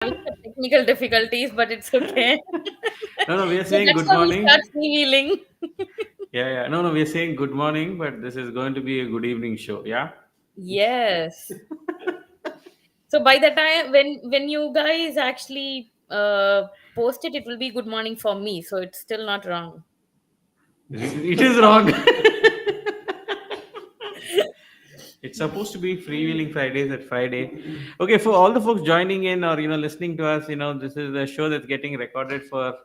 with the technical difficulties, but it's okay. No, no, we are So saying that's good how we start morning. freewheeling. Yeah, yeah. No, no, we are saying good morning, but this is going to be a good evening show. Yeah. Yes. So by the time when you guys actually post it, it will be good morning for me. So it's still not wrong. It is wrong. It's supposed to be freewheeling Fridays at Friday. Okay, for all the folks joining in or listening to us, this is a show that's getting recorded for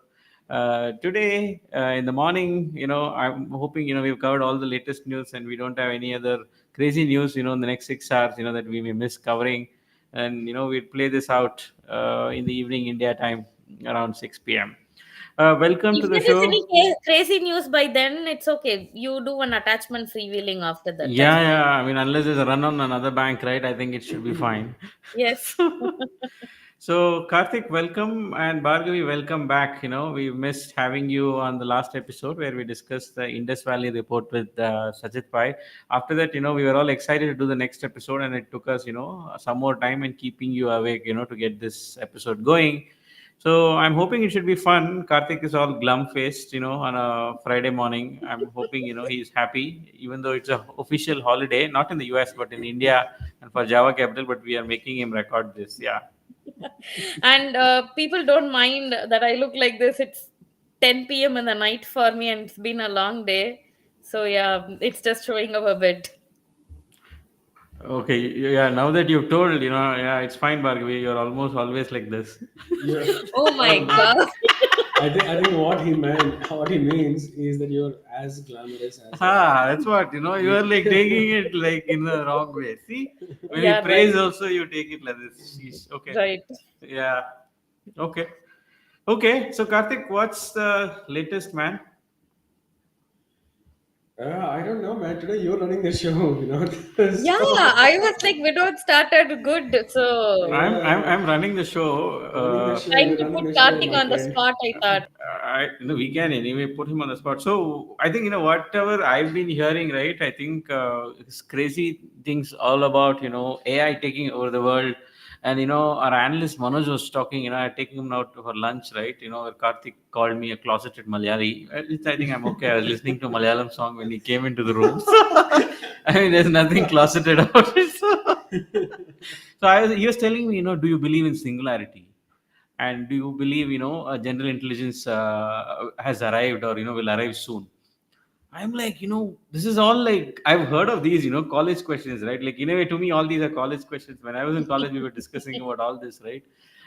today in the morning. I'm hoping we've covered all the latest news and we don't have any other crazy news. In the next 6 hours. That we may miss covering, and we'd play this out in the evening India time around 6 p.m. Welcome to If the there is show. any crazy news by then, it's okay. You do an attachment freewheeling after that. That's Yeah, fine. yeah. I mean, unless there's a run on another bank, right? I think it should be fine. Yes. So, Karthik, welcome, and Bhargavi, welcome back. We missed having you on the last episode where we discussed the Indus Valley report with Sajid Pai. After that, we were all excited to do the next episode, and it took us, some more time in keeping you awake, to get this episode going. So I'm hoping it should be fun. Karthik is all glum faced, on a Friday morning. I'm hoping, he's happy, even though it's a official holiday, not in the US, but in India and for Java Capital, but we are making him record this. Yeah. And people don't mind that I look like this. It's 10 p.m. in the night for me, and it's been a long day. So yeah, it's just showing up a bit. Okay. Yeah. Now that you've told, yeah, it's fine, Bhargavi. You're almost always like this. Yeah. Oh my Um, god. I think what he means is that you're as glamorous as I Ah, am. that's what, you're like taking it like in the wrong way. See, when we Yeah, praise right. also, you take it like this. Sheesh. Okay. Right. Yeah. Okay. Okay. So, Karthik, what's the latest, man? I don't know, man. Today you're running the show, Yeah, so I was like, we don't started good. So I'm yeah, running the show. running the show. trying You're to running put the show, Karthik my on the friend. spot, I thought. We can anyway put him on the spot. So I think whatever I've been hearing, right? I think it's crazy things all about AI taking over the world, and our analyst Manoj was talking. I taking him out for lunch, right? Where Karthik called me a closeted Malayali. I think I'm okay. I was listening to a Malayalam song when he came into the room. I mean, there's nothing closeted about it. He was telling me, do you believe in singularity? And do you believe a general intelligence has arrived or will arrive soon? I'm like, this is all like I've heard of these college questions, right? Like in a way, to me all these are college questions. When I was in college we were discussing about all this, right?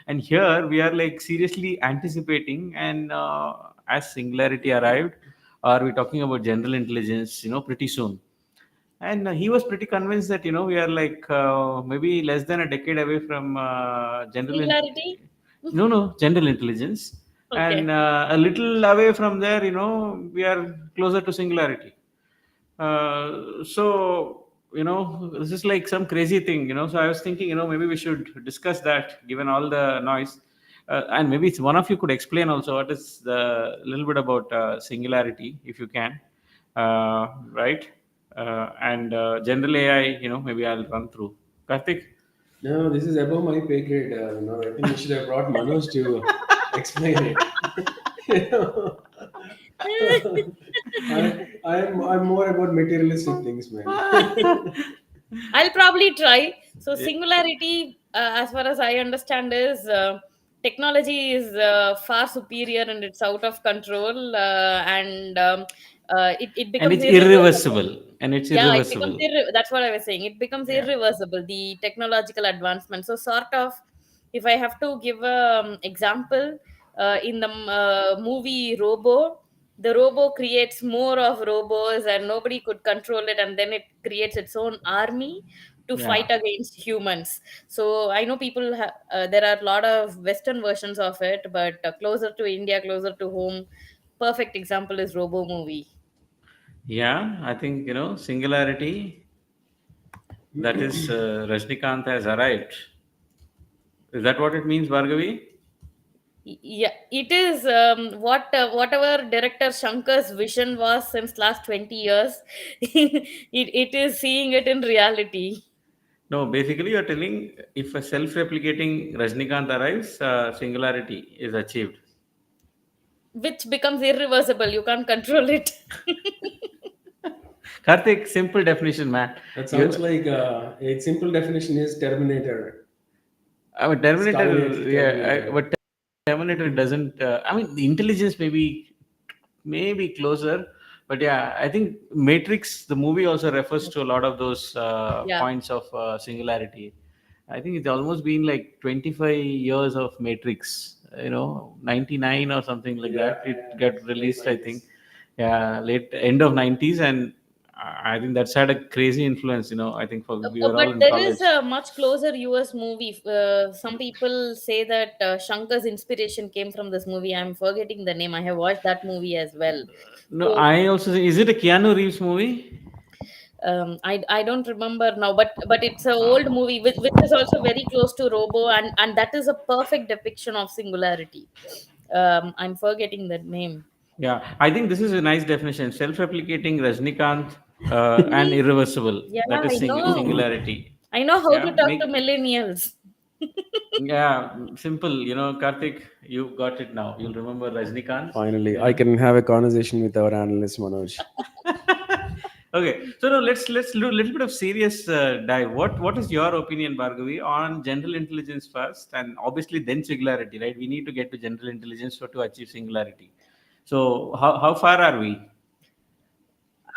And here we are like seriously anticipating, and as singularity arrived, are we talking about general intelligence pretty soon? And he was pretty convinced that we are like maybe less than a decade away from Singularity? no, general intelligence, Okay. and a little away from there, we are closer to singularity. So this is like some crazy thing, so I was thinking, maybe we should discuss that given all the noise. And maybe it's one of you could explain also what is the little bit about singularity, if you can, right? And general AI, maybe I'll run through. Karthik. No, this is above my pay grade. I think you should have brought Manoj to explain it. You know, I'm more about materialistic things, man. I'll probably try. So, Yeah. singularity, as far as I understand, is technology is far superior and it's out of control, and it And becomes it's irreversible. irreversible. And it's Yeah, it becomes irreversible. that's what I was saying. It becomes Yeah. irreversible, the technological advancement. So, sort of, if I have to give a example, in the movie Robo, the robo creates more of robos and nobody could control it, and then it creates its own army to fight Yeah. against humans. So I know there are a lot of western versions of it, but closer to India, closer to home, perfect example is Robo movie. Yeah. I think, singularity, that is Rajnikant has arrived. Is that what it means, Bhargavi? Yeah, it is whatever director Shankar's vision was since last 20 years. It is seeing it in reality. No, basically you're telling if a self-replicating Rajnikant arrives, singularity is achieved. which becomes irreversible. You can't control it. Karthik, simple definition, man. That sounds You, like a simple definition is Terminator. I mean, Skynet Terminator, yeah, Terminator. but Terminator doesn't. I mean, the intelligence maybe closer, but yeah, I think Matrix, the movie, also refers to a lot of those Yeah. points of singularity. I think it's almost been like 25 years of Matrix. 99 or something like Yeah, that. yeah, It got late released, I think. 90s. Yeah, late end of 90s, and I think that's had a crazy influence. I think for we were But all in there is college. a much closer US movie. Some people say that Shankar's inspiration came from this movie. I'm forgetting the name. I have watched that movie as well. No, So I also think, is it a Keanu Reeves movie? I don't remember now, but it's an old Uh, movie which is also very close to Robo, and that is a perfect depiction of singularity. I'm forgetting the name. yeah, I think this is a nice definition. Self-replicating Rajnikant and See, irreversible. yeah, That is I know. singularity. I know how to Yeah, talk to make millennials. yeah simple. Karthik, you got it now. You'll remember Rajnikant. Finally, You I know. can have a conversation with our analyst Manoj. Okay, so now let's do a little bit of serious dive. What is your opinion, Bhargavi, on general intelligence first, and obviously then singularity, right? We need to get to general intelligence to achieve singularity. So how far are we?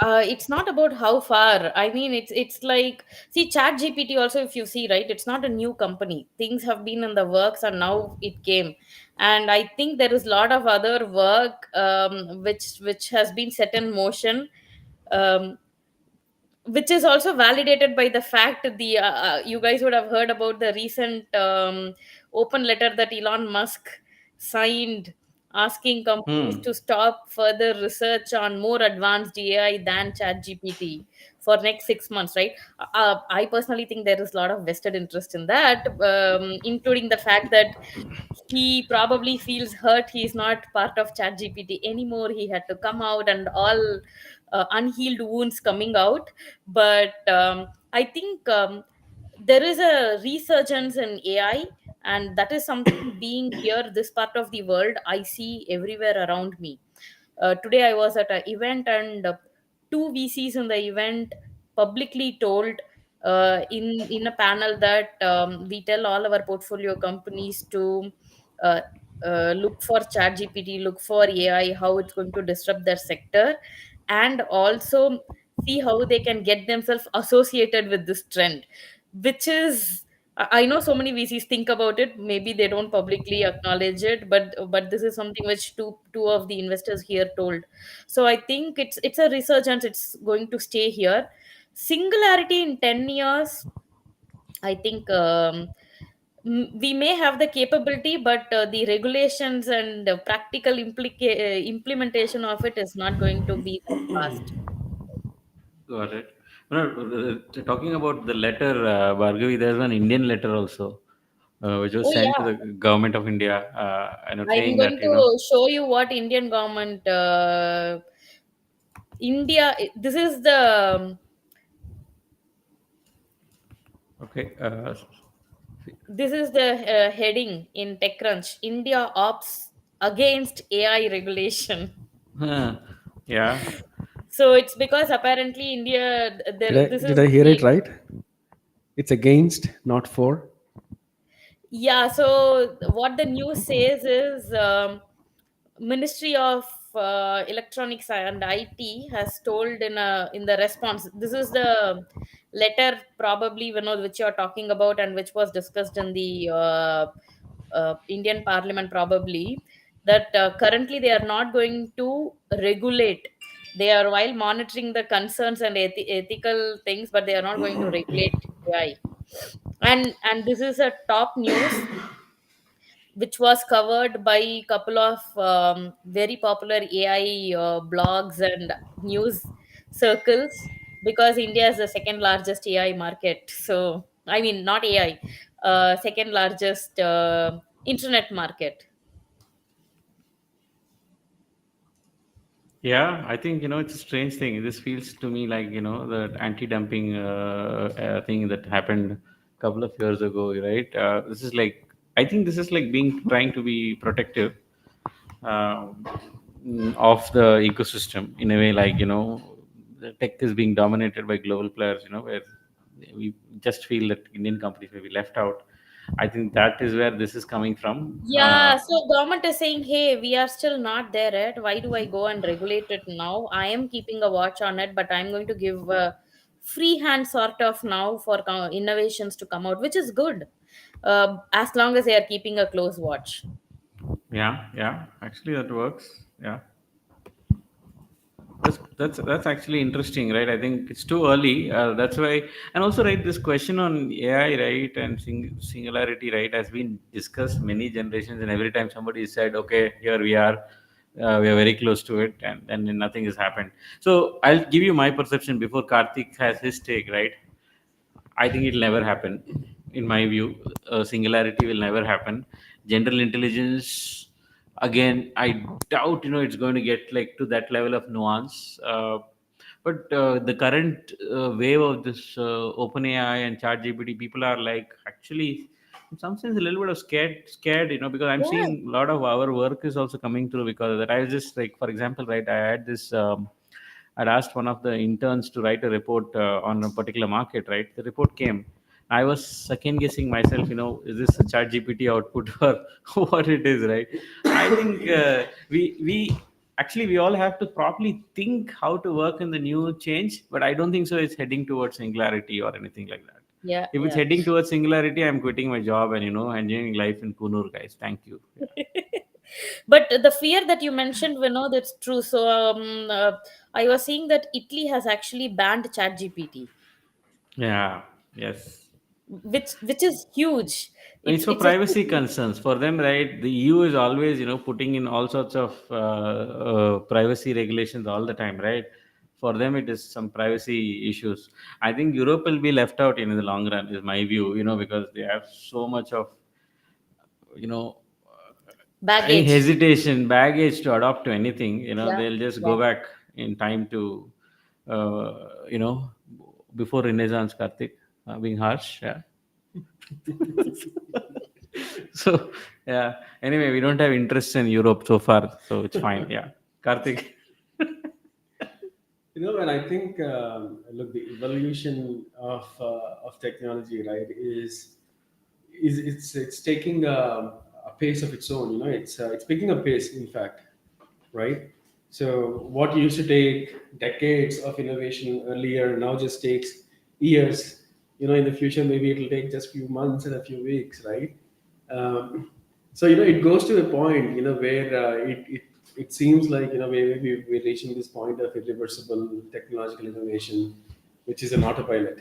It's not about how far. I mean, it's like, see, Chat GPT also, if you see, right, it's not a new company. Things have been in the works and now it came. And I think there is a lot of other work, which has been set in motion. Um, which is also validated by the fact that you guys would have heard about the recent open letter that Elon Musk signed, asking companies Hmm. to stop further research on more advanced AI than ChatGPT for next 6 months, right? I personally think there is a lot of vested interest in that, including the fact that he probably feels hurt he's not part of ChatGPT anymore. He had to come out, and all unhealed wounds coming out. But I think there is a resurgence in AI, and that is something being here, this part of the world, I see everywhere around me. Today I was at an event, and two VCs in the event publicly told, in a panel, that we tell all our portfolio companies to uh, look for chat gpt, look for AI, how it's going to disrupt their sector, and also see how they can get themselves associated with this trend, which is, I know so many VCs think about it. Maybe they don't publicly acknowledge it, but this is something which two of the investors here told. So I think it's a resurgence. It's going to stay here. Singularity in 10 years, I think we may have the capability, but the regulations and practical implementation of it is not going to be that fast. Got it. Talking about the letter, Bhargavi, there's an Indian letter also, which was Oh sent to yeah, the government of India, I'm saying going that, to show you what Indian government, India. This is the okay, heading in TechCrunch. India opts against AI regulation. huh, yeah, So it's because apparently India, there, this Did is I hear the, it right? It's against, not for. yeah. So what the news says is, Ministry of Electronics and IT has told in the response. This is the letter, probably, Vinod, which you are talking about, and which was discussed in the Indian Parliament, probably, that currently they are not going to regulate. They are, while monitoring the concerns and ethical things, but they are not going to regulate AI. And this is a top news which was covered by a couple of very popular AI blogs and news circles, because India is the second largest AI market. So, I mean, not AI, second largest internet market. Yeah, I think it's a strange thing. This feels to me like the anti-dumping thing that happened a couple of years ago, right? This is like I think this is like being trying to be protective um, of the ecosystem in a way, like the tech is being dominated by global players, where we just feel that Indian companies may be left out. I think that is where this is coming from. Yeah, so government is saying, hey, we are still not there yet. Why do I go and regulate it now? I am keeping a watch on it, but I'm going to give a free hand sort of now for innovations to come out, which is good, as long as they are keeping a close watch. Yeah, yeah, actually that works. Yeah. That's actually interesting, right? I think it's too early. That's why, and also, right, this question on AI, right, and singularity, right, has been discussed many generations, and every time somebody said, "Okay, here we are very close to it," and then nothing has happened. So I'll give you my perception before Karthik has his take, right? I think it'll never happen. In my view, singularity will never happen. General intelligence, again, I doubt it's going to get like to that level of nuance. But the current wave of this OpenAI and ChatGPT, people are like actually, in some sense, a little bit of scared, because I'm Yeah, seeing a lot of our work is also coming through because of that. I was just like, for example, right, I had this. I'd asked one of the interns to write a report on a particular market, right? The report came. I was second guessing myself, is this a chat GPT output or what it is, right? I think we all have to properly think how to work in the new change, but I don't think so. It's heading towards singularity or anything like that. yeah, If it's yeah. heading towards singularity, I'm quitting my job and enjoying life in Kunur, guys. Thank you. Yeah. But the fear that you mentioned, we know that's true. So I was seeing that Italy has actually banned ChatGPT, Yeah. Yes. which is huge. It's for It's a privacy huge. concerns for them, right? The EU is always, putting in all sorts of privacy regulations all the time, right? For them, it is some privacy issues. I think Europe will be left out in the long run, is my view, because they have so much of, you know, any Baggage. hesitation, baggage to adopt to anything. Yeah, They'll just yeah. go back in time to, uh, you know, before Renaissance, Karthik, being harsh. Yeah. So yeah. Anyway, we don't have interest in Europe so far, so it's fine. Yeah, Karthik. And I think, look, the evolution of technology, right, is it's taking a pace of its own. It's picking a pace, in fact, right? So what used to take decades of innovation earlier now just takes years. In the future, maybe it'll take just few months and a few weeks, right? Um, so it goes to a point where it seems like we're reaching this point of irreversible technological innovation, which is an autopilot,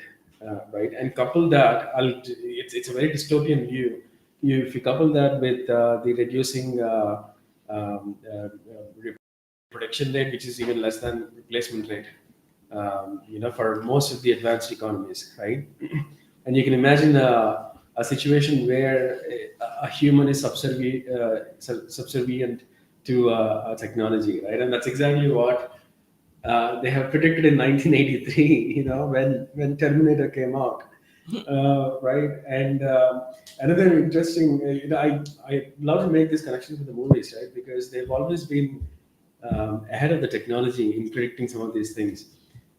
right? And couple that, it's a very dystopian view. If you couple that with the reducing production rate, which is even less than replacement rate, for most of the advanced economies, right? And you can imagine a situation where a human is subservient to a technology, right? And that's exactly what they have predicted in 1983, when Terminator came out, right? And another interesting, I love to make this connection with the movies, right? Because they've always been ahead of the technology in predicting some of these things.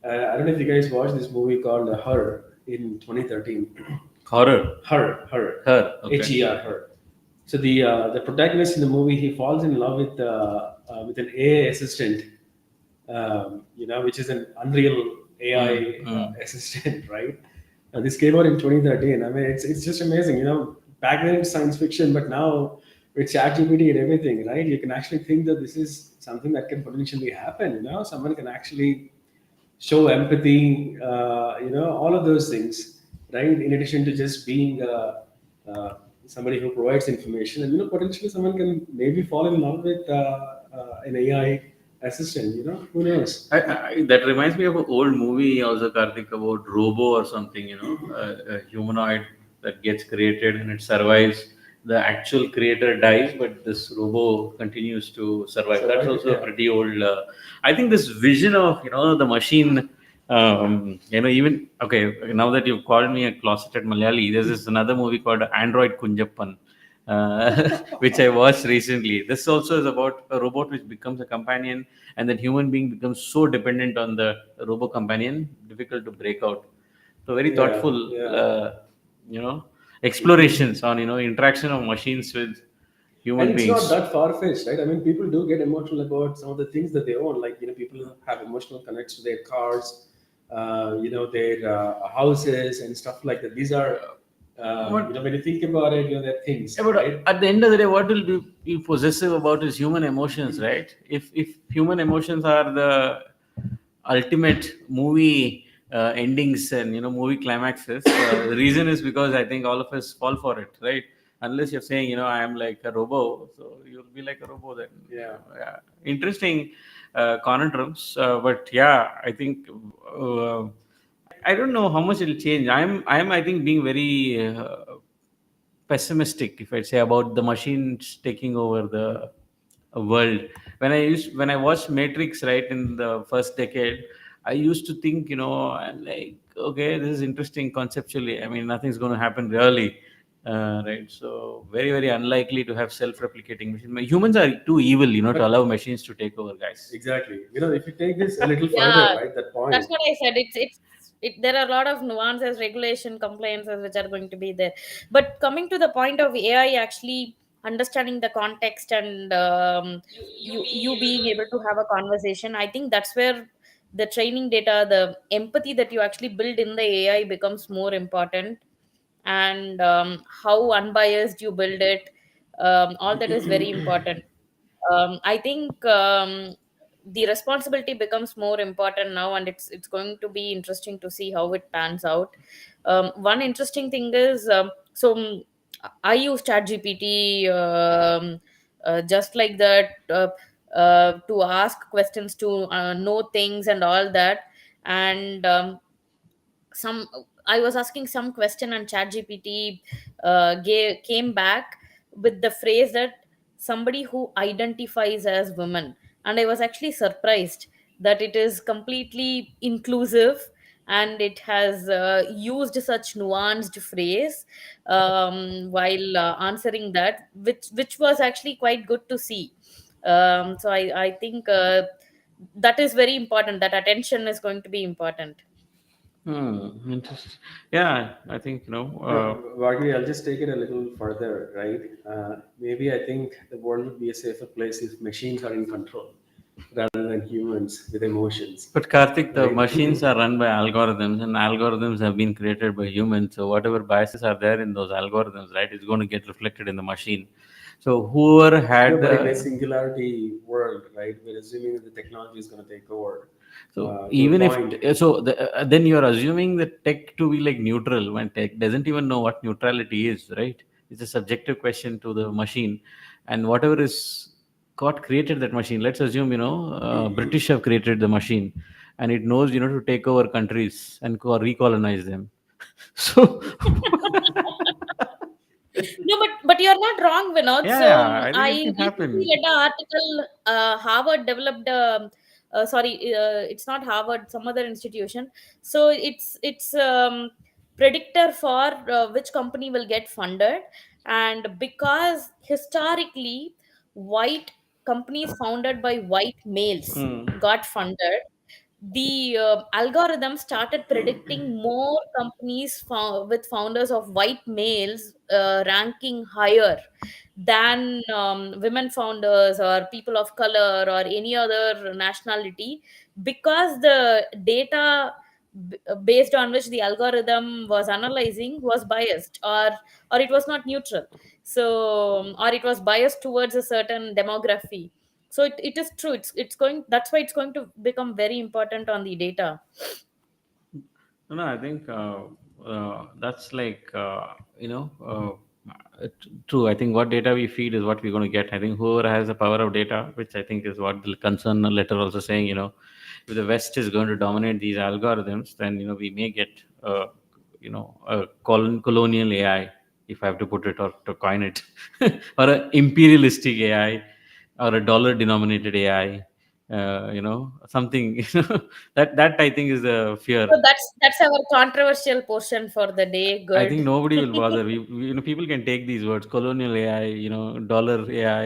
I don't know if you guys watched this movie called Her in 2013. Horror. Her, Her. Okay. Her, Her. So the protagonist in the movie, he falls in love with an AI assistant, which is an Unreal Mm, AI mm. assistant, right? This came out in 2013. I mean, it's just amazing. Back then it's science fiction, but now with ChatGPT and everything, right? You can actually think that this is something that can potentially happen. Someone can actually show empathy, all of those things, right? In addition to just being somebody who provides information, and potentially someone can maybe fall in love with an AI assistant. Who knows? That reminds me of an old movie also, Karthik, about Robo or something. A humanoid that gets created and it survives the actual creator dies, but this robo continues to survive. That's Survive, also a yeah. pretty old. I think this vision of the machine. Even okay. Now that you've called me a closeted Malayali, there's this another movie called Android Kunjappan, which I watched recently. This also is about a robot which becomes a companion, and then human being becomes so dependent on the robo companion, difficult to break out. So very Yeah, thoughtful, yeah. you know, explorations on interaction of machines with And human it's not beings. that far fetched, right? I mean, people do get emotional about some of the things that they own. Like, people have emotional connects to their cars, their houses and stuff like that. These are, But when you think about it, they're yeah, things, but right? at the end of the day, what will be possessive about is human emotions, right? If human emotions are the ultimate movie endings and movie climaxes, the reason is because I think all of us fall for it, right? Unless you're saying I am like a robo, so you'll be like a robo then. Yeah. Yeah. Interesting conundrums, but yeah, I think. I don't know how much it'll change. I think being very pessimistic, if I'd say, about the machines taking over the world. When I watched Matrix, right, in the first decade, I used to think, I'm like, okay, this is interesting conceptually. I mean, nothing's going to happen really, right? So very very unlikely to have self-replicating machines. Humans are too evil, to But allow machines to take over, guys. exactly, if you take this a little further, Yeah, right, that that's point. what I said. There are a lot of nuances, regulation, compliances which are going to be there. But coming to the point of AI actually understanding the context and you being able to have a conversation, I think that's where the training data, the empathy that you actually build in the AI becomes more important, and how unbiased you build it, all that is very important. I think the responsibility becomes more important now, and it's going to be interesting to see how it pans out. One interesting thing is, I use ChatGPT just like that, to ask questions, to know things and all that. And some I was asking some question, and ChatGPT came back with the phrase that somebody who identifies as women, and I was actually surprised that it is completely inclusive, and it has used such nuanced phrase while answering that, which was actually quite good to see. So I think that is very important. That attention is going to be important. Interesting. Yeah, I think Vargi, I'll just take it a little further, right? Maybe I think the world would be a safer place if machines are in control rather than humans with emotions, But Karthik, the right? machines are run by algorithms, and algorithms have been created by humans. So whatever biases are there in those algorithms, right, is going to get reflected in the machine. So whoever No, had but in a the singularity world, right, we're assuming that the technology is going to take over. so To a even if point. then you're assuming the tech to be like neutral when tech doesn't even know what neutrality is, right? It's a subjective question to the machine, and whatever is got created that machine. Let's assume British have created the machine, and it knows to take over countries and recolonize them. So No, but you're not wrong, Vinod. yeah, So yeah, I think I it can recently happen. read an article. Harvard developed. Sorry, it's not Harvard. Some other institution. So it's predictor for which company will get funded, and because historically, white companies founded by white males Hmm. got funded, the algorithm started predicting more companies with founders of white males ranking higher than women founders or people of color or any other nationality, because the data based on which the algorithm was analyzing was biased, or it was not neutral. So or it was biased towards a certain demography. So it is true, it's going, that's why it's going to become very important on the data. No, I think that's like true. I think what data we feed is what we're going to get. I think whoever has the power of data, which I think is what the concern letter also saying, if the West is going to dominate these algorithms, then we may get a colonial AI. if I have to put it or to coin it, or a imperialistic AI, or a dollar denominated AI. Something that I think is the fear. So that's our controversial portion for the day. I think Good. nobody will bother. People can take these words, colonial AI, dollar AI,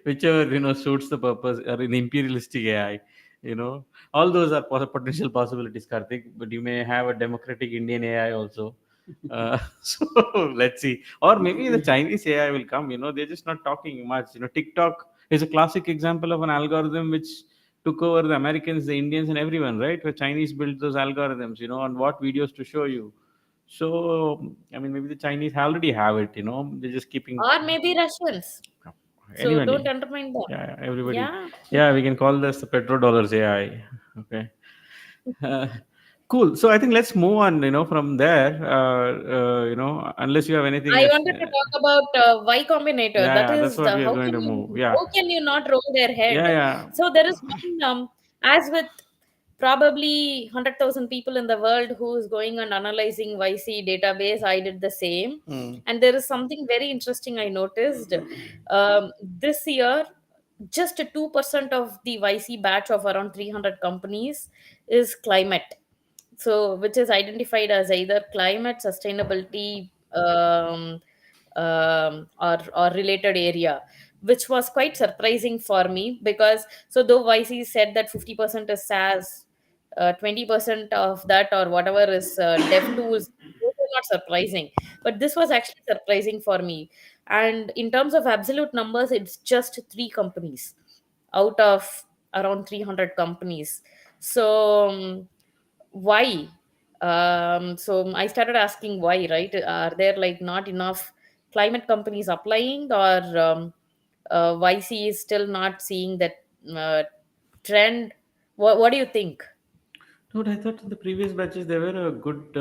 whichever suits the purpose, or an imperialistic AI. You know, all those are potential possibilities, Karthik. But you may have a democratic Indian AI also. So let's see, or maybe the Chinese AI will come. They're just not talking much. TikTok is a classic example of an algorithm which took over the Americans, the Indians, and everyone. Right, where Chinese built those algorithms. On what videos to show you. So, I mean, maybe the Chinese already have it, they're just keeping Or maybe Russians. So don't anybody. undermine them. Yeah, everybody. Yeah. Yeah, we can call this the petrodollars AI. Okay. Uh, cool. So I think let's move on, from there. Unless you have anything I else. wanted to talk about Y Combinator. Yeah, That yeah, that's is what the we are going to move. Yeah. how can you not roll their Yeah, head? yeah. So there is one as with probably 100,000 people in the world who is going and analyzing YC database. I did the same, Mm. and there is something very interesting I noticed. This year, just 2% of the YC batch of around 300 companies is climate, so which is identified as either climate sustainability, or related area, which was quite surprising for me, because so though YC said that 50% is SaaS, 20% of that or whatever is dev tools, those are not surprising, but this was actually surprising for me. And in terms of absolute numbers, it's just three companies out of around 300 companies. So why? So I started asking why, right? Are there like not enough climate companies applying, or YC is still not seeing that uh, trend? What do you think? Dude, I thought in the previous batches there were a good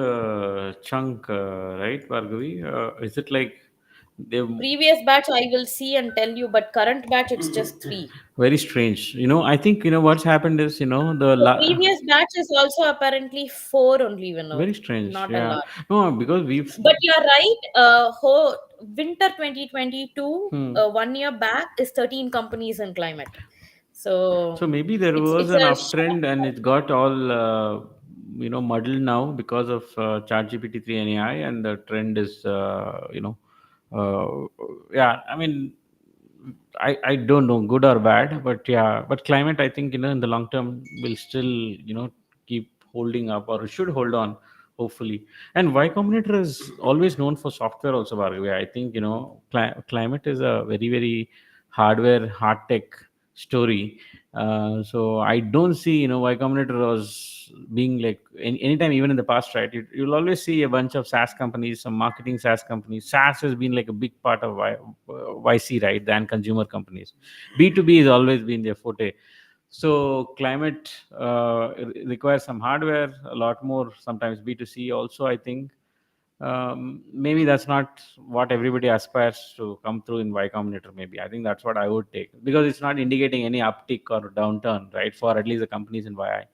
chunk, right, Bhargavi? Is it like they Previous batch I will see and tell you, but current batch it's just three. very strange? I think what's happened is The previous batch is also apparently four only, Vinod, very strange. not a Yeah, lot. no, because we've. But you're right. Winter 2022, Hmm. 1 year back, is 13 companies in climate. So So maybe there was it's an a uptrend and it got all muddled now because of ChatGPT 3 and AI, and the trend is yeah. I mean, I don't know good or bad, but yeah, but climate I think in the long term will still keep holding up or should hold on hopefully. And Y Combinator is always known for software also, Bhargavi. I think climate is a very very hardware hard tech story. So I don't see Y Combinator was being like anytime even in the past, right? You'll always see a bunch of SaaS companies, some marketing SaaS companies. SaaS has been like a big part of YC, right, than consumer companies. B2B has always been their forte. So climate requires some hardware, a lot more. Sometimes B2C also, I think. Maybe that's not what everybody aspires to come through in Y Combinator. Maybe I think that's what I would take, because it's not indicating any uptick or downturn, right? For at least the companies in Y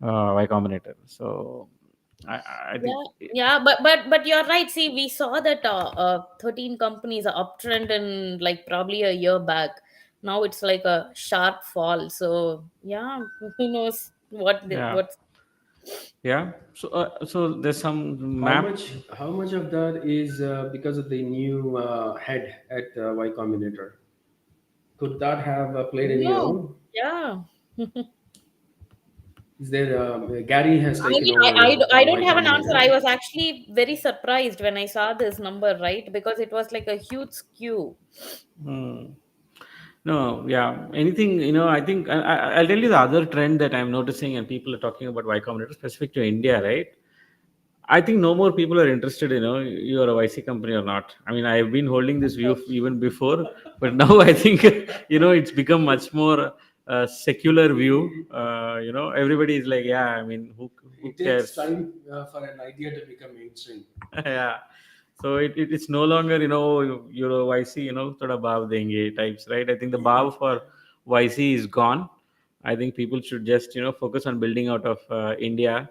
Combinator. So I think yeah, yeah, but you're right. See, we saw that 13 companies are uptrend in like probably a year back. Now it's like a sharp fall. So yeah, who knows yeah, what's yeah. So there's some How map. much? How much of that is because of the new head at Y Combinator? Could that have played any no, role? yeah. Is there Gary has I taken mean, over I don't Y have an answer. I Combinator? was actually very surprised when I saw this number, right? Because it was like a huge skew. Hmm. No, yeah. Anything, I think I'll tell you the other trend that I'm noticing, and people are talking about Y Combinator specific to India, right? I think no more people are interested, you're a YC company or not. I mean, I've been holding this view even before, but now I think, it's become much more secular view. Everybody is like, yeah, I mean, who It takes cares? time for an idea to become mainstream. Yeah. So it's no longer, you're a YC, sort of Bhav Denge types, right? I think the Bhav for YC is gone. I think people should just, focus on building out of India.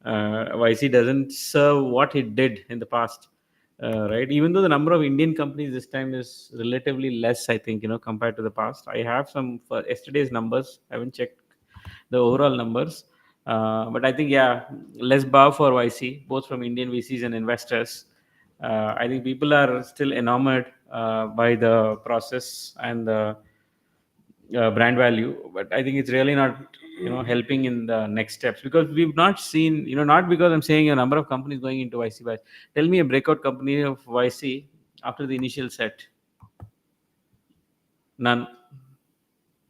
YC doesn't serve what it did in the past. right? Even though the number of Indian companies this time is relatively less, I think, compared to the past. I have some for yesterday's numbers. I haven't checked the overall numbers, but I think, yeah, less bow for YC, both from Indian VCs and investors. I think people are still enamored by the process and the brand value, but I think it's really not helping in the next steps, because we've not seen, not because I'm saying a number of companies going into YC, but tell me a breakout company of YC after the initial set. None.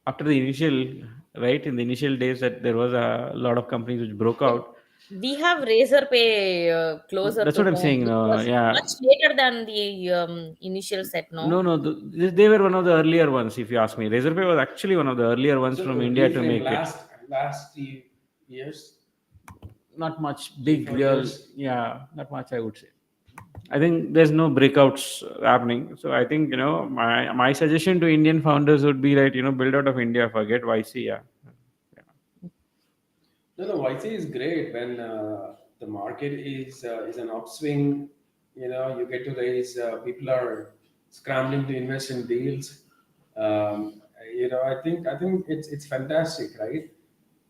After the initial, right, in the initial days, that there was a lot of companies which broke out. We have Razorpay closer That's to what I'm home, saying. which was Yeah. much later than the initial set, No, no? no, they were one of the earlier ones, if you ask me. Razorpay was actually one of the earlier ones So from India to reframe make it. last 3 years, Not much three big four real, years. yeah, not much, I would say. I think there's no breakouts happening. So I think, my suggestion to Indian founders would be that, build out of India, forget YC. Yeah. Yeah. No, no, YC is great when the market is an upswing. You get to raise. People are scrambling to invest in deals. I think it's fantastic, right?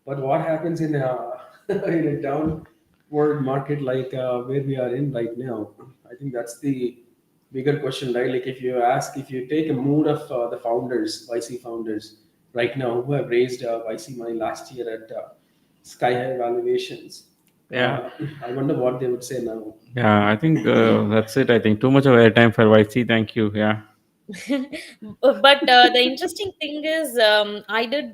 But what happens in a in a downward market like where we are in right now? I think that's the bigger question, right? Like if you take a mood of the founders, YC founders right now who have raised YC money last year at sky high valuations, Yeah. I wonder what they would say now. Yeah. I think that's it. I think too much of airtime for YC. Thank you. Yeah. But the interesting thing is, I did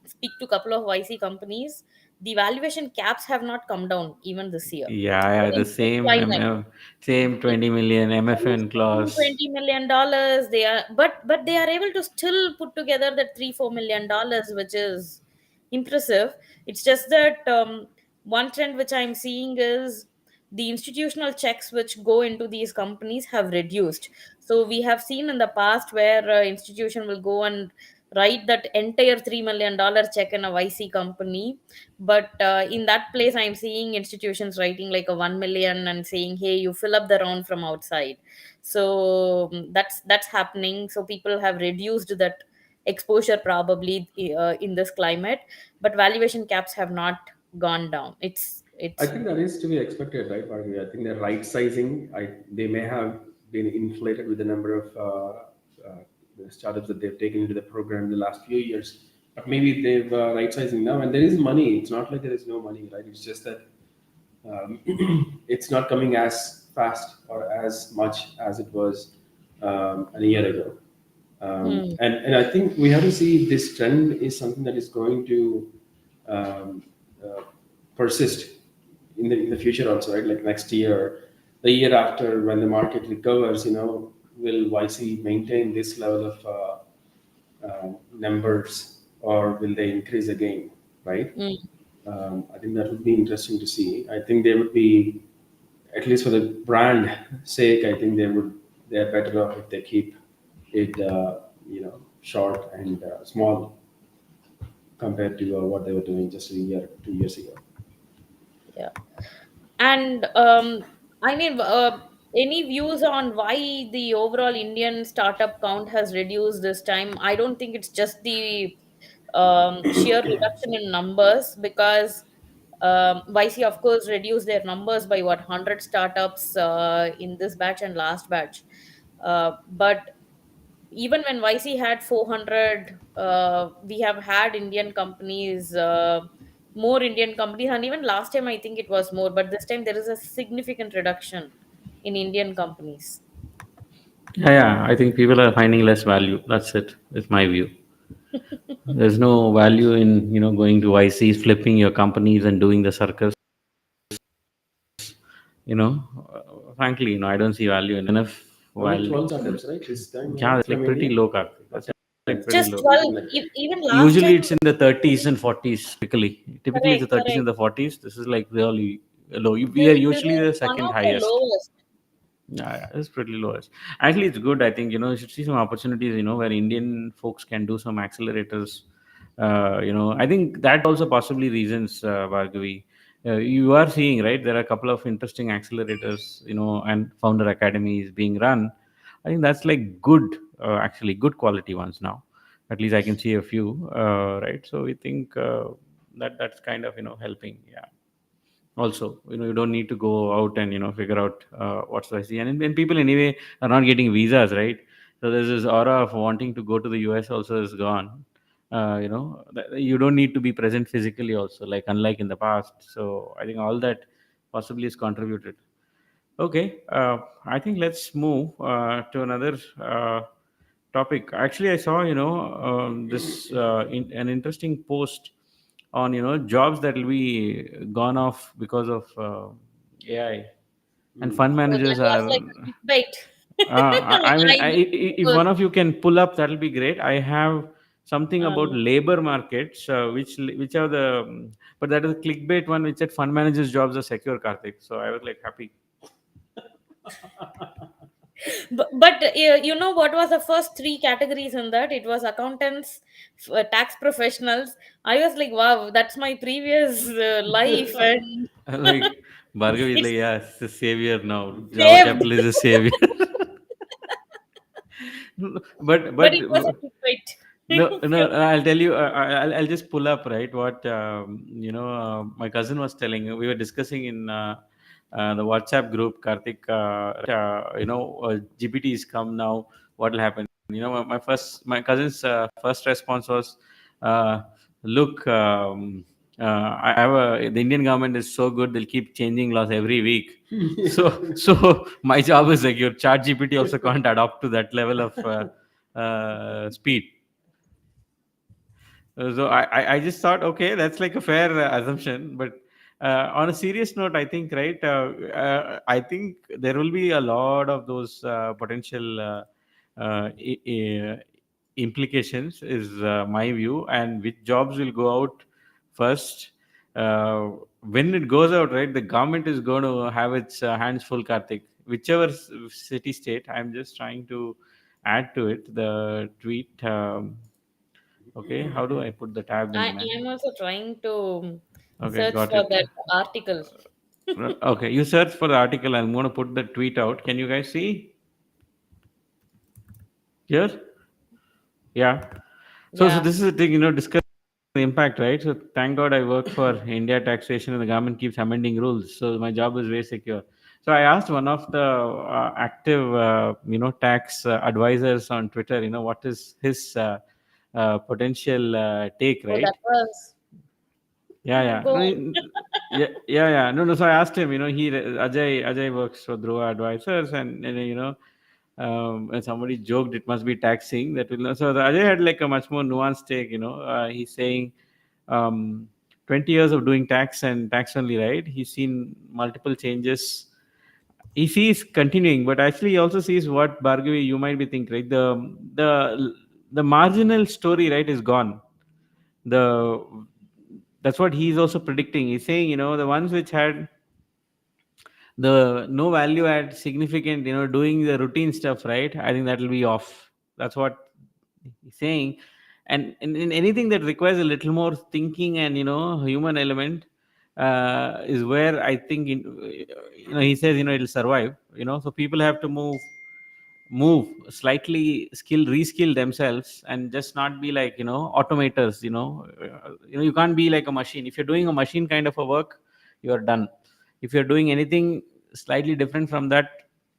speak to a couple of YC companies. The valuation caps have not come down even this year. Yeah. Yeah. The In this same, climate, same it 20 million is MFN same clause. $20 million. They are, but they are able to still put together that $3-4 million, which is impressive. It's just that one trend which I'm seeing is the institutional checks which go into these companies have reduced. So we have seen in the past where institution will go and write that entire $3 million check in a YC company, but in that place I'm seeing institutions writing like a 1 million and saying, hey, you fill up the round from outside. So that's happening. So people have reduced that exposure probably in this climate, but valuation caps have not gone down. I It's think that is to be expected, right, Bhargavi? I think the right sizing, they may have been inflated with the number of startups that they've taken into the program in the last few years. But maybe they've right sizing now, and there is money. It's not like there is no money, right? It's just that um, it's not coming as fast or as much as it was a year ago. hmm. And I think we have to see this trend is something that is going to um, uh, persist in the future also, right? Like next year, the year after, when the market recovers, will YC maintain this level of numbers, or will they increase again, right? Hmm. I think that would be interesting to see. I think they would be, at least for the brand sake, I think they're better off if they keep it, short and small compared to what they were doing just a year, 2 years ago. Yeah. And I mean, any views on why the overall Indian startup count has reduced this time? I don't think it's just the sheer reduction in numbers, because YC, of course, reduced their numbers by what, 100 startups in this batch and last batch. But even when YC had 400, we have had Indian companies, more Indian companies, and even last time I think it was more, but this time there is a significant reduction in Indian companies. Yeah. Yeah. I think people are finding less value. That's it. It's my view. There's no value in, going to YCs, flipping your companies and doing the circus. You know, Frankly, I don't see value in enough Only value. 12 startups, right? This time Yeah, that's from like pretty India, low, Karthik. or That's like 10, pretty Just low. 12, something like that. even last Usually time. it's in the 30s and 40s, typically. Typically, it's Correct, the 30s correct. and the 40s. This is like really low. We are This usually is the one second of the highest. lowest. Yeah, yeah, it's pretty lowest. Actually, it's good. I think, you should see some opportunities, where Indian folks can do some accelerators. I think that also possibly reasons, Bhargavi. You are seeing, right, there are a couple of interesting accelerators, and founder academies being run. I think that's like good, actually good quality ones now. At least I can see a few, right? So we think that's kind of helping. Yeah. Also, you don't need to go out and figure out what's the IC. And people anyway are not getting visas, right? So there's this aura of wanting to go to the US also is gone. You don't need to be present physically also, like unlike in the past. So I think all that possibly is contributed. Okay, I think let's move to another topic. Actually, I saw this an interesting post on jobs that will be gone off because of AI, and Mm. fund So that managers was are. like a clickbait. I mean, I know. if one of you can pull up, that'll be great. I have something about Um, labor markets, which are the, but that is a clickbait one, which said fund managers' jobs are secure, Karthik. So I was like happy. but you know what was the first three categories in that? It was accountants, tax professionals. I was like, wow, that's my previous life, and Like Bhargav is it's like, yeah, it's a savior now. Java saved. Capital is a savior. but But but it was a clickbait. no, no, I'll tell you. I'll just pull up, right, what my cousin was telling. We were discussing in the WhatsApp group, Karthik. GPTs come now. What will happen? My cousin's first response was, uh, "Look, I have the Indian government is so good; they'll keep changing laws every week. So my job is secure. Chat GPT also can't adapt to that level of speed." So I just thought, okay, that's like a fair assumption. But on a serious note, I think, right, I think there will be a lot of those potential implications, is my view, and which jobs will go out first. When it goes out, right, the government is going to have its hands full, Karthik. Whichever city state, I'm just trying to add to it the tweet. Okay, how do I put the tab I link, man? am also trying to Okay, search got for it. that article. Okay, you search for the article. I'm going to put the tweet out. Can you guys see here? Yeah. So Yeah. this is the thing, discuss the impact, right? So thank God I work for India taxation, and the government keeps amending rules. So my job is very secure. So I asked one of the active, tax advisors on Twitter, what is his potential take, Oh, that right? was. Yeah, yeah. Go No, on. yeah, yeah, yeah. No, no. So I asked him. Ajay works for Dhruva Advisors, and and somebody joked it must be taxing that will. So the Ajay had like a much more nuanced take. He's saying, um, 20 years of doing tax and tax only, right? He's seen multiple changes. He sees continuing, but actually he also sees what Bhargavi you might be thinking, right? The marginal story, right, is gone. The That's what he's also predicting. He's saying, the ones which had the no value add significant, doing the routine stuff, right, I think that will be off. That's what he's saying. And in anything that requires a little more thinking and human element, is where I think, he says, it'll survive. So people have to move slightly, reskill themselves, and just not be like automators. You can't be like a machine. If you're doing a machine kind of a work, you're done. If you're doing anything slightly different from that,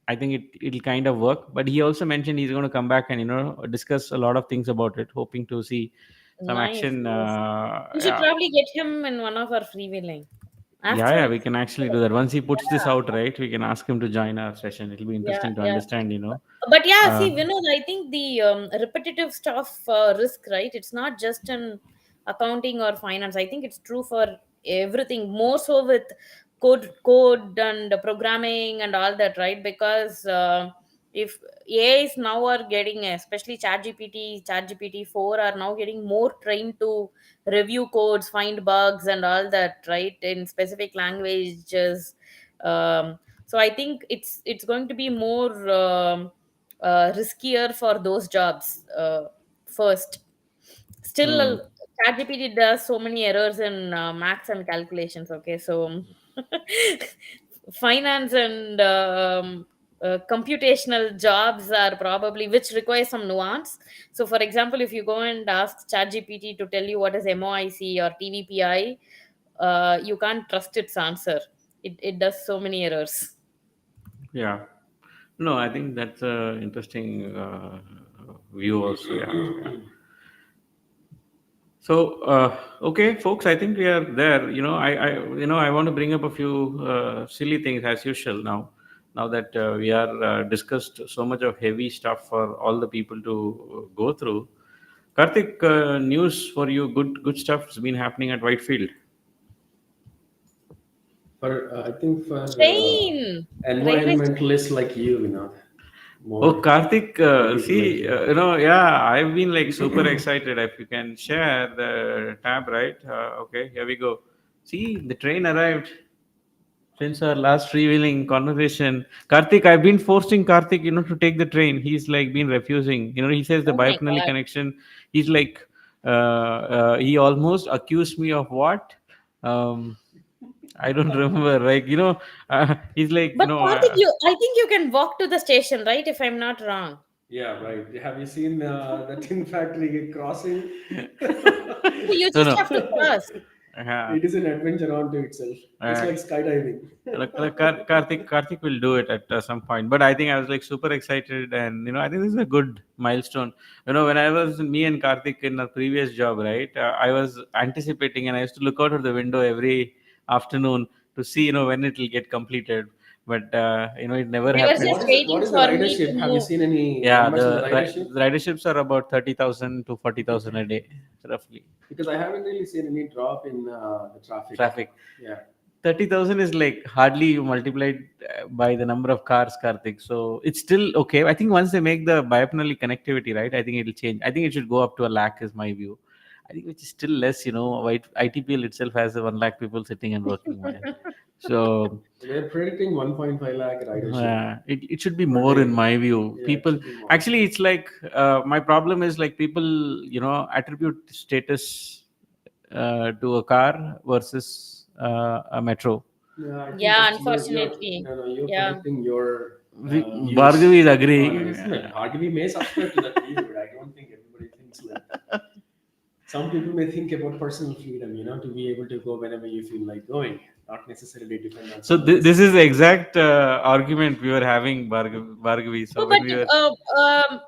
I think it'll kind of work. But he also mentioned he's going to come back and discuss a lot of things about it, hoping to see some Nice, action. nice. We should Yeah. probably get him in one of our freewheeling. Yeah, After, yeah, we can actually do that. Once he puts this yeah, out, right, we can ask him to join our session. It'll be yeah, interesting to yeah. understand. But yeah, Uh, see, Vinod, I think the repetitive stuff risk, right? It's not just in accounting or finance. I think it's true for everything, more so with code and programming and all that, right? Because if AIs now are getting, especially ChatGPT 4 are now getting more trained to review codes, find bugs, and all that, right? In specific languages. So I think it's going to be more. Riskier for those jobs first. Still, mm, ChatGPT does so many errors in maths and calculations. Okay, so finance and computational jobs are probably which require some nuance. So, for example, if you go and ask ChatGPT to tell you what is MOIC or TVPI, you can't trust its answer. It does so many errors. Yeah. No, I think that's a interesting view also. Yeah. Yeah. So, okay, folks, I think we are there. I want to bring up a few silly things as usual now. Now that we are discussed so much of heavy stuff for all the people to go through. Karthik, news for you. Good stuff has been happening at Whitefield. For I think for Train, railway station. environmentalists like you, Oh, more Karthik, people like see, you. yeah, I've been like super excited. If you can share the tab, right? Okay, here we go. See, the train arrived. Since our last freewheeling conversation, Karthik, I've been forcing Karthik, to take the train. He's like been refusing. He says the Oh my biopneuly God. connection. He's like, he almost accused me of what? Um, I don't remember. Like, he's like, But Karthik, I think you can walk to the station, right? If I'm not wrong. Yeah, right. Have you seen the tin factory crossing? So you no, just no. have to cross. Uh, It is an adventure unto itself. It's uh, like skydiving. Karthik will do it at some point. But I think I was like super excited, and I think this is a good milestone. When I was me and Karthik in our previous job, right? I was anticipating, and I used to look out of the window every afternoon to see when it will get completed. But it never We were happened. just What is it? What waiting is the for me to ridership? Have you move. seen any Yeah, numbers on the ridership? the riderships are about 30,000 to 40,000 a day, roughly. Because I haven't really seen any drop in the traffic. Traffic. Yeah. 30,000 is like hardly you multiplied by the number of cars, Karthik. So it's still okay. I think once they make the biopneural connectivity, right, I think it'll change. I think it should go up to a lakh, is my view. I think which is still less, ITPL itself has a 1 lakh people sitting and working there. So They're predicting 1.5 lakh ridership it should be per more, in day. my view. Yeah, it People, should be more. actually, it's like my problem is like people, attribute status to a car versus a metro. Yeah, I think Yeah, that's you're unfortunately. no, no, you're Yeah. projecting your Bhargavi views is on agreeing. this. No, Bhargavi may subscribe to that view, but I don't think everybody thinks like that. Some people may think about personal freedom, to be able to go whenever you feel like going, not necessarily depend on So someone this else. is the exact argument we were having, Bhargavi. No, So when but we were,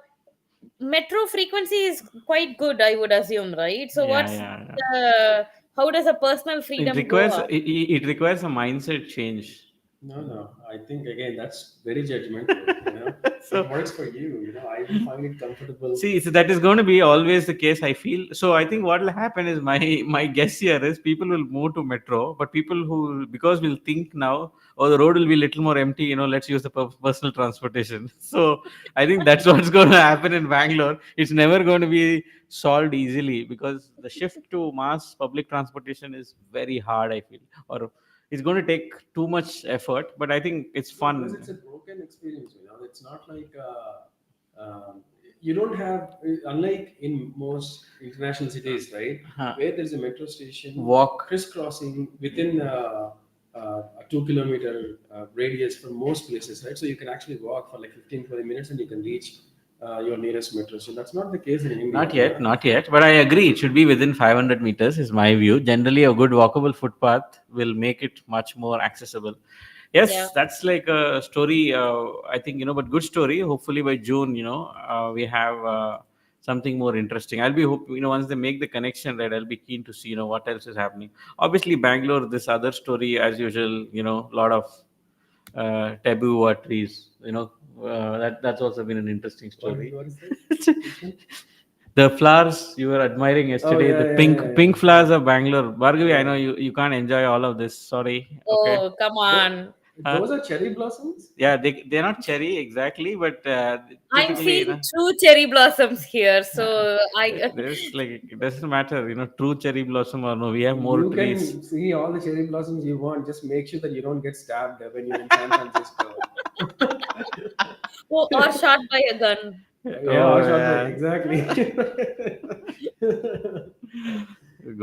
metro frequency is quite good, I would assume, right? So yeah, what's yeah, yeah. the how does a personal It freedom go requires up? it requires a mindset change. No, no. I think again that's very judgmental. It So works for you. I will find it comfortable. see, so that is going to be always the case, I feel. So I think what will happen is my guess here is people will move to metro, but people who, because we'll think now, oh, the road will be a little more empty. Let's use the personal transportation. So I think that's what's going to happen in Bangalore. It's never going to be solved easily because the shift to mass public transportation is very hard, I feel, or it's going to take too much effort. But I think it's No, plus it's fun. a broken experience. It's not like you don't have, unlike in most international cities, right, Huh. where there's a metro station Walk. crisscrossing within a 2 kilometer radius from most places, right? So you can actually walk for like 15-20 minutes and you can reach your nearest metro. So that's not the case in Not India. yet, not yet. But I agree, it should be within 500 meters, is my view. Generally, a good walkable footpath will make it much more accessible. Yeah. Yes, that's like a story. I think, but good story. Hopefully by June, we have something more interesting. I'll be hope once they make the connection, right. I'll be keen to see what else is happening. Obviously, Bangalore. This other story, as usual. A lot of taboo or trees. That's also been an interesting story. What is that? Which one? The flowers you were admiring Oh yesterday, yeah, the yeah, yeah, pink yeah, flowers of Bangalore. Bhargavi, I yeah. know you can't enjoy all of this. Sorry. Okay. Oh, come Tho- on. Huh? those are cherry blossoms. Yeah, they're not cherry exactly, but I'm typically, seeing true cherry blossoms here. So I there's like it doesn't matter, true cherry blossom or no. We have more You trees. can see all the cherry blossoms you want. Just make sure that you don't get stabbed when you're in San Francisco. oh, or shot by a gun. Yeah, Oh or shot by yeah. exactly.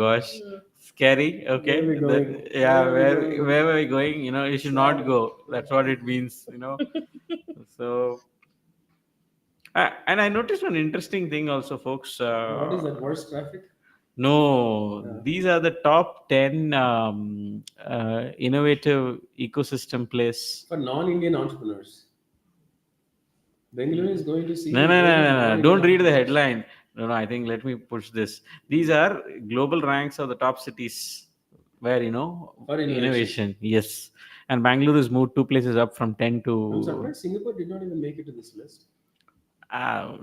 gosh, scary. Where are we Okay, going? yeah, Where are we going? where were we going? You should not So, go. That's what it means. So, and I noticed one interesting thing also, folks. what is that? Worst traffic? No, Yeah. these are the top 10 innovative ecosystem place. For non-Indian entrepreneurs, Bengaluru is going to No, see no, rate no, of no, no. non-Indian Don't read the entrepreneurs headline. No, no, I think let me push this. These are global ranks of the top cities where, for innovation. innovation. Yes. And Bangalore has moved two places up from 10 I'm to. surprised Singapore did not even make it to this list.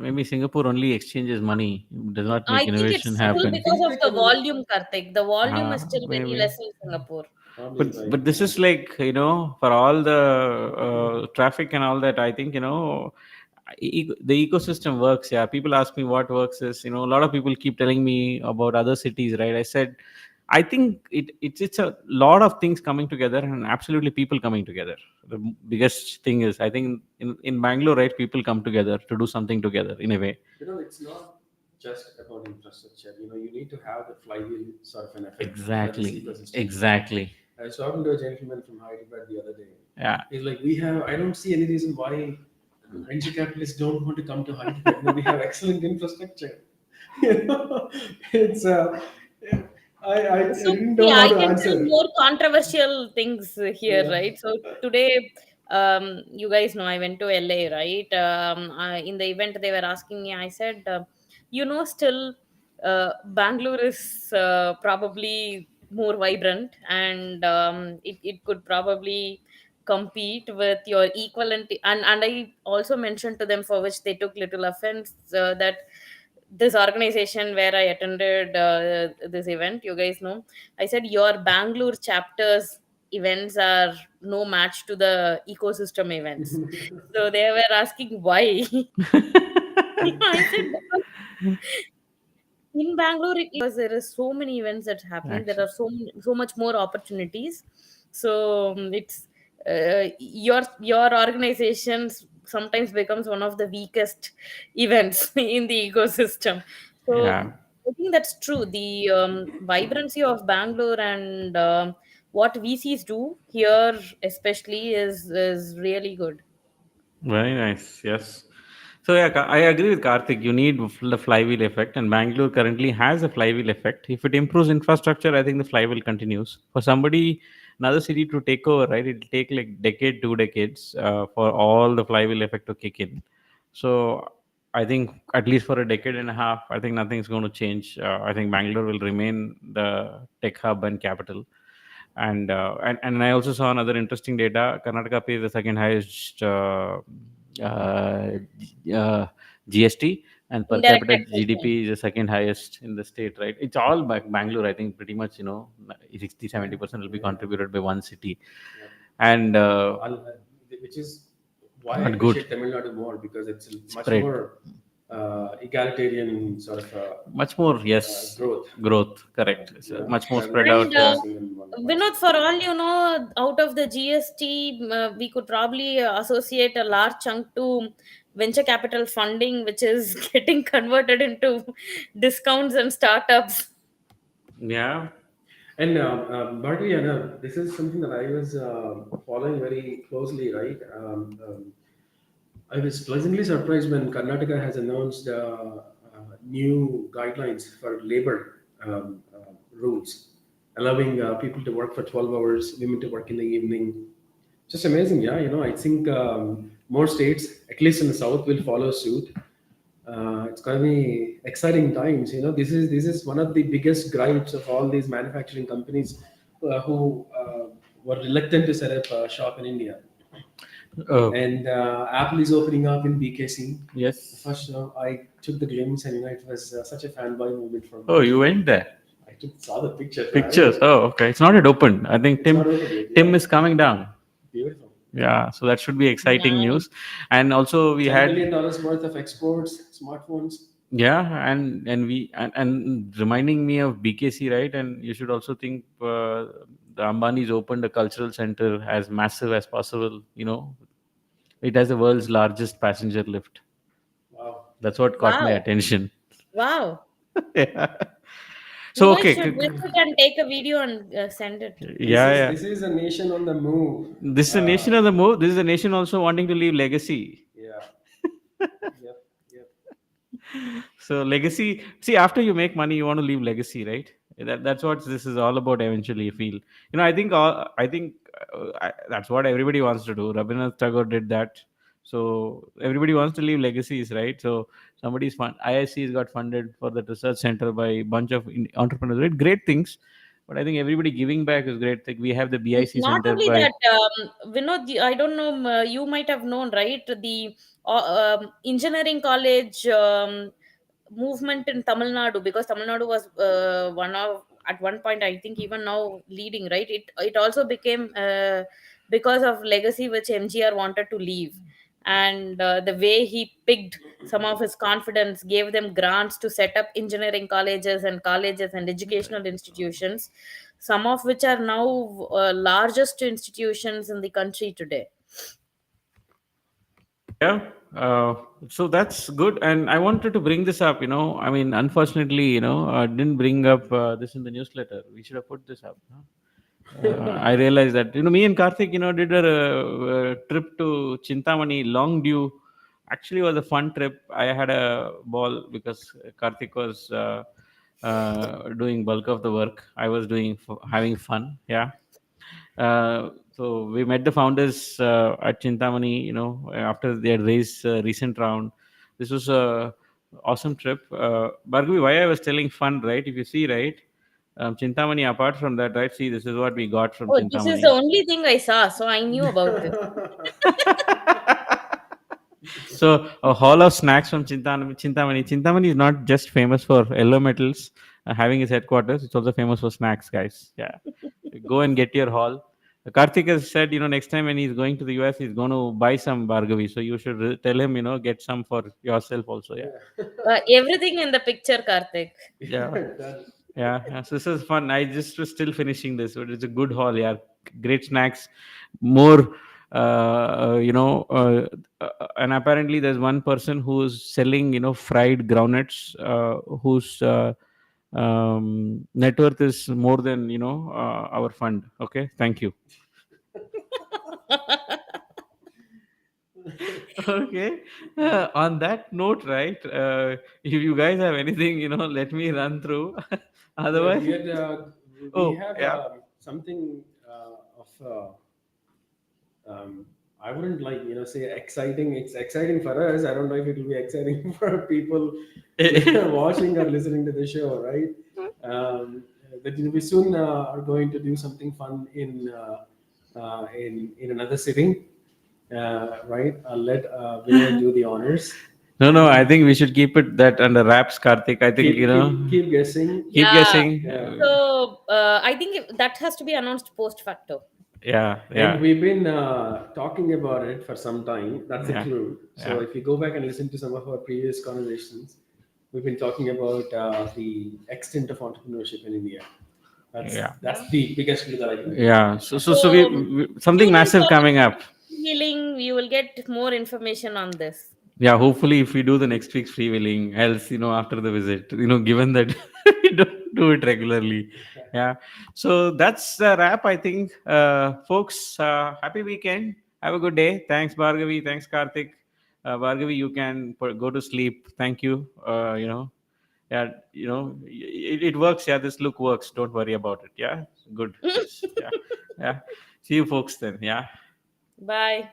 Maybe Singapore only exchanges money, does not I make think it's innovation still happen. because of Fintech the and all, volume, Karthik. The volume is still very Maybe. less in Singapore. probably but right. but this Yeah. is like, for all the traffic and all that, I think, the ecosystem works. Yeah, people ask me what works is, a lot of people keep telling me about other cities, right? I said, I think it's a lot of things coming together, and absolutely people coming together. The biggest thing is, I think, in Bangalore, right, people come together to do something together in a way. It's not just about infrastructure. You need to have the flywheel sort of an effect for this Exactly, ecosystem to work. exactly. I was talking to a gentleman from Hyderabad the other day. Yeah. He's like, I don't see any reason why venture capitalists don't want to come to Hyderabad. We have excellent infrastructure. You know, it's, I So didn't see, know how I to can tell answer. more controversial things here, Yeah. right? So today, you guys know I went to LA, right? In the event they were asking me, I said, still, Bangalore is probably more vibrant, and it could probably compete with your equivalent. And I also mentioned to them, for which they took little offense, that this organization where I attended this event, you guys know, I said your Bangalore chapters events are no match to the ecosystem events. So they were asking why. I said because in Bangalore, because there is so many events that's happening, there Actually, are so much more opportunities. So it's your organizations sometimes becomes one of the weakest events in the ecosystem. So yeah. I think that's true. The vibrancy of Bangalore and what VCs do here, especially, is really good. Very nice. Yes. So yeah, I agree with Karthik. You need the flywheel effect, and Bangalore currently has a flywheel effect. If it improves infrastructure, I think the flywheel continues. For somebody, another city to take over, right? It'll take like decade, 2 decades, for all the flywheel effect to kick in. So I think at least for a decade and a half, I think nothing's going to change. I think Bangalore will remain the tech hub and capital. And I also saw another interesting data. Karnataka pays the second highest uh, GST, and per Indirect capita taxation. GDP is the second highest in the state. Right? It's all Bangalore. I think pretty much 60 Yeah, 70% will be yeah, contributed by one city, yeah. and Which is why I not good appreciate Tamil Nadu more because it's a much spread. more egalitarian sort of Much more, yes, growth. growth. Correct. It's Yeah, much more rather than spread just out. And focusing on one Vinod, state. for all you know, out of the GST, we could probably associate a large chunk to venture capital funding, which is getting converted into discounts and startups. Yeah. And Bhargavi, this is something that I was following very closely, right? I was pleasantly surprised when Karnataka has announced new guidelines for labor rules, allowing people to work for 12 hours, women to work in the evening. Just amazing, yeah. I think more states, at least in the south, will follow suit. It's going to be exciting times. This is one of the biggest gripes of all these manufacturing companies who were reluctant to set up a shop in India. Oh, And Apple is opening up in BKC. The yes. first I took the glimpse, and it was such a fanboy moment for Oh, me. you went there. Saw the pictures, right? Pictures. Oh, okay. It's not yet open. I think It's Tim not open yet. Tim Yeah, is coming down. beautiful. Yeah, so that should be exciting Nice. news. And also we had, $10 million worth of exports, smartphones. yeah, and reminding me of BKC, right? And you should also think, the Ambani's opened a cultural center as massive as possible. It has the world's largest passenger lift. Wow. That's what caught my Wow. attention. Wow. Yeah. You So guys okay, should visit and take a video and send it. yeah, yeah. This is a nation on the move. This is a nation on the move. This is a nation also wanting to leave legacy. Yeah. Yep. Yep. So legacy. See, after you make money, you want to leave legacy, right? That's what this is all about. Eventually, you feel. That's what everybody wants to do. Rabindranath Tagore did that. So everybody wants to leave legacies, right? So somebody's fund. IIC has got funded for that research center by a bunch of entrepreneurs. Right? Great things. But I think everybody giving back is great. Like we have the BIC Not center only by. that, Vinod, I don't know, you might have known, right? The engineering college movement in Tamil Nadu, because Tamil Nadu was one of, at one point, I think even now leading, right? It also became because of legacy which MGR wanted to leave, and the way he picked some of his confidence, gave them grants to set up engineering colleges and educational institutions, some of which are now largest institutions in the country today. Yeah. So that's good. And I wanted to bring this up, I mean, unfortunately, didn't bring up this in the newsletter. We should have put this up. Huh? I realized that, me and Karthik, did a trip to Chintamani, long due. Actually, was a fun trip. I had a ball because Karthik was doing bulk of the work. I was having fun. Yeah. So we met the founders at Chintamani, after they had raised a recent round. This was a awesome trip. Bhargavi, why I was telling fun, right? If you see, right, Chintamani, apart from that, right, see, this is what we got from Oh, this is the Chintamani. only thing I saw, so I knew about this. So a hall of snacks from Chintamani. Chintamani is not just famous for yellow metals having its headquarters. It's also famous for snacks, guys. Yeah, go and get your haul. Karthik has said, next time when he's going to the US, he's going to buy some Bhargavi. So you should tell him, get some for yourself also. Yeah. Yeah. Everything in the picture, Karthik. Yeah. Done. Yeah. So this is fun. I just was still finishing this, but it's a good haul. Yeah. Great snacks, more, and apparently there's one person who's selling, fried groundnuts, whose net worth is more than, our fund. Okay. Thank you. Okay. On that note, right? If you guys have anything, let me run through. Yeah, Otherwise, we oh have yeah. something of I wouldn't like say exciting. It's exciting for us. I don't know if it will be exciting for people watching or listening to the show, right? That we soon are going to do something fun in another city, right? I'll let Vinay do the honors. No, no. I think we should keep it that under wraps, Karthik. I think Keep guessing. keep Yeah. guessing. Yeah. So I think that has to be announced post facto. Yeah, And yeah, we've been talking about it for some time. That's a yeah, clue. So yeah, if you go back and listen to some of our previous conversations, we've been talking about the extent of entrepreneurship in India. yeah, That's the biggest clue that I can give. yeah. So So we something tune in massive for coming up. healing. You will get more information on this. Yeah, hopefully, if we do the next week's freewheeling, else, after the visit, given that we don't do it regularly. Yeah. So that's the wrap, I think. Folks, happy weekend. Have a good day. Thanks, Bhargavi. Thanks, Karthik. Bhargavi, you can go to sleep. Thank you. Yeah, it works. Yeah, this look works. Don't worry about it. Yeah. Good. Yes. Yeah. Yeah. See you folks then. Yeah. Bye.